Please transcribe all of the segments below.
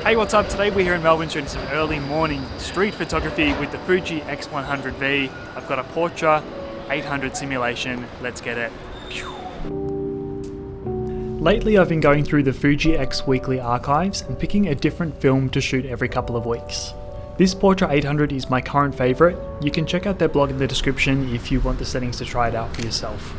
Hey, what's up? Today we're here in Melbourne shooting some early morning street photography with the Fuji X100V. I've got a Portra 800 simulation. Let's get it. Lately I've been going through the Fujixweekly archives and picking a different film to shoot every couple of weeks. This Portra 800 is my current favourite. You can check out their blog in the description if you want the settings to try it out for yourself.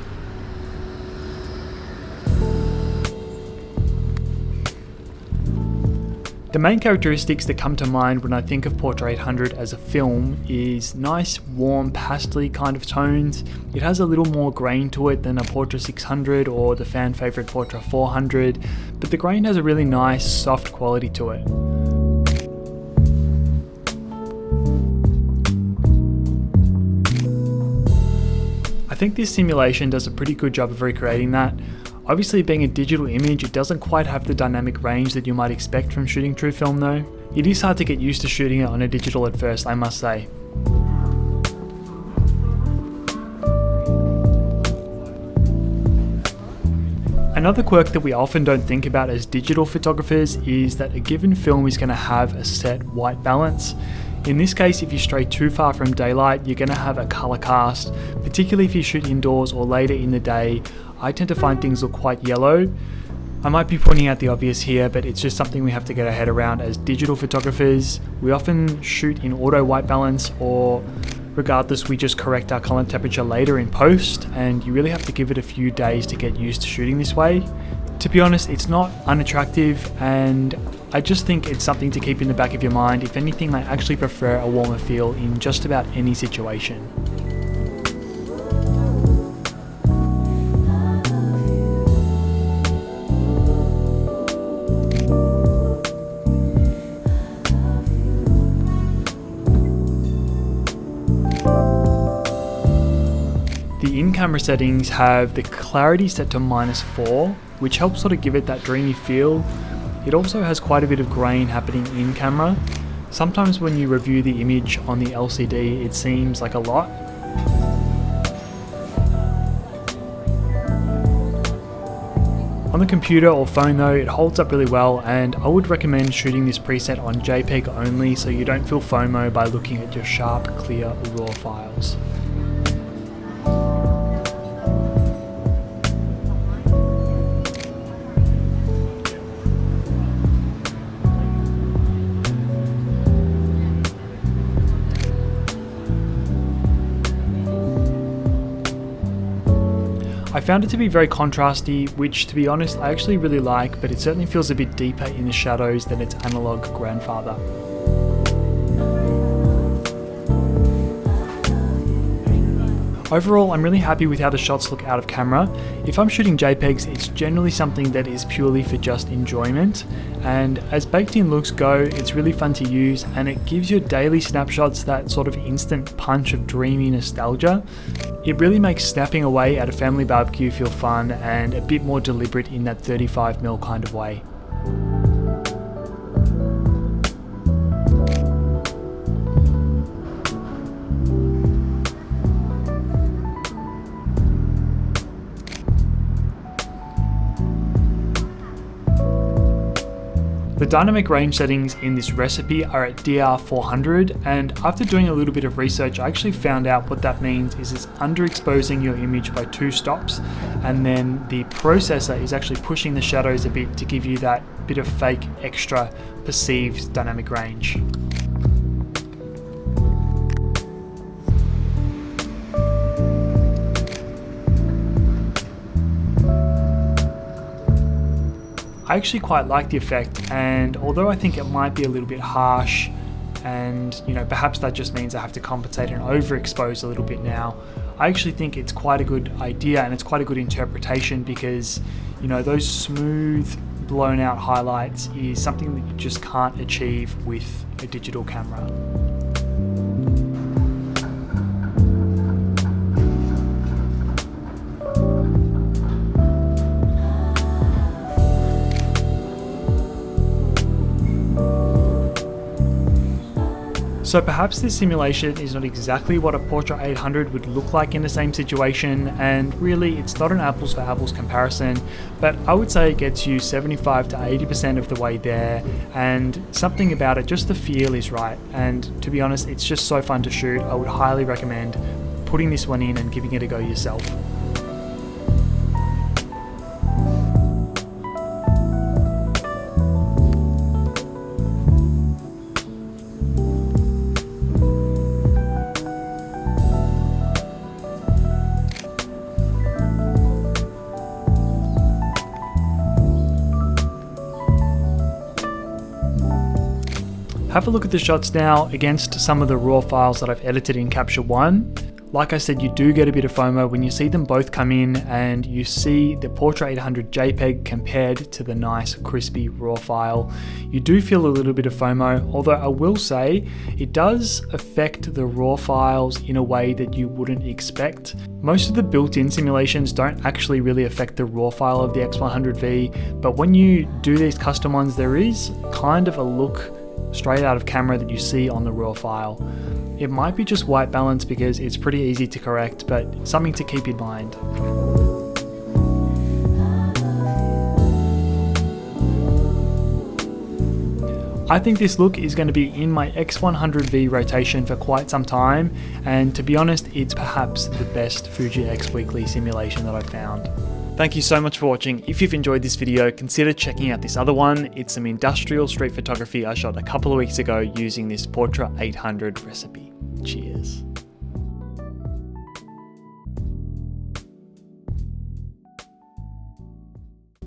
The main characteristics that come to mind when I think of Portra 800 as a film is nice, warm, pastel-y kind of tones. It has a little more grain to it than a Portra 600 or the fan favourite Portra 400, but the grain has a really nice, soft quality to it. I think this simulation does a pretty good job of recreating that. Obviously, being a digital image, it doesn't quite have the dynamic range that you might expect from shooting true film though. It is hard to get used to shooting it on a digital at first, I must say. Another quirk that we often don't think about as digital photographers is that a given film is going to have a set white balance. In this case, if you stray too far from daylight, you're going to have a colour cast, particularly if you shoot indoors or later in the day. I tend to find things look quite yellow. I might be pointing out the obvious here, but it's just something we have to get our head around as digital photographers. We often shoot in auto white balance, or regardless, we just correct our colour temperature later in post, and you really have to give it a few days to get used to shooting this way. To be honest, it's not unattractive, and I just think it's something to keep in the back of your mind. If anything, I actually prefer a warmer feel in just about any situation. The in-camera settings have the clarity set to -4, which helps sort of give it that dreamy feel. It also has quite a bit of grain happening in camera. Sometimes when you review the image on the LCD, it seems like a lot. On the computer or phone though, it holds up really well, and I would recommend shooting this preset on JPEG only so you don't feel FOMO by looking at your sharp, clear, raw files. I found it to be very contrasty, which to be honest I actually really like, but it certainly feels a bit deeper in the shadows than its analog grandfather. Overall, I'm really happy with how the shots look out of camera. If I'm shooting JPEGs, it's generally something that is purely for just enjoyment, and as baked in looks go, it's really fun to use, and it gives your daily snapshots that sort of instant punch of dreamy nostalgia. It really makes snapping away at a family barbecue feel fun and a bit more deliberate in that 35mm kind of way. The dynamic range settings in this recipe are at DR400, and after doing a little bit of research, I actually found out what that means is it's underexposing your image by 2 stops, and then the processor is actually pushing the shadows a bit to give you that bit of fake extra perceived dynamic range. I actually quite like the effect, and although I think it might be a little bit harsh, and perhaps that just means I have to compensate and overexpose a little bit now, I actually think it's quite a good idea and it's quite a good interpretation, because those smooth blown out highlights is something that you just can't achieve with a digital camera. So perhaps this simulation is not exactly what a Portra 800 would look like in the same situation, and really it's not an apples for apples comparison, but I would say it gets you 75 to 80% of the way there, and something about it, just the feel is right, and to be honest it's just so fun to shoot. I would highly recommend putting this one in and giving it a go yourself. Have a look at the shots now against some of the raw files that I've edited in Capture One. Like I said, you do get a bit of FOMO when you see them both come in and you see the Portra 800 JPEG compared to the nice crispy raw file. You do feel a little bit of FOMO, although I will say it does affect the raw files in a way that you wouldn't expect. Most of the built-in simulations don't actually really affect the raw file of the X100V, but when you do these custom ones, there is kind of a look straight out of camera that you see on the raw file. It might be just white balance because it's pretty easy to correct, but something to keep in mind. I think this look is going to be in my X100V rotation for quite some time, and to be honest, it's perhaps the best Fujixweekly simulation that I've found. Thank you so much for watching. If you've enjoyed this video, consider checking out this other one. It's some industrial street photography I shot a couple of weeks ago using this Portra 800 recipe. Cheers.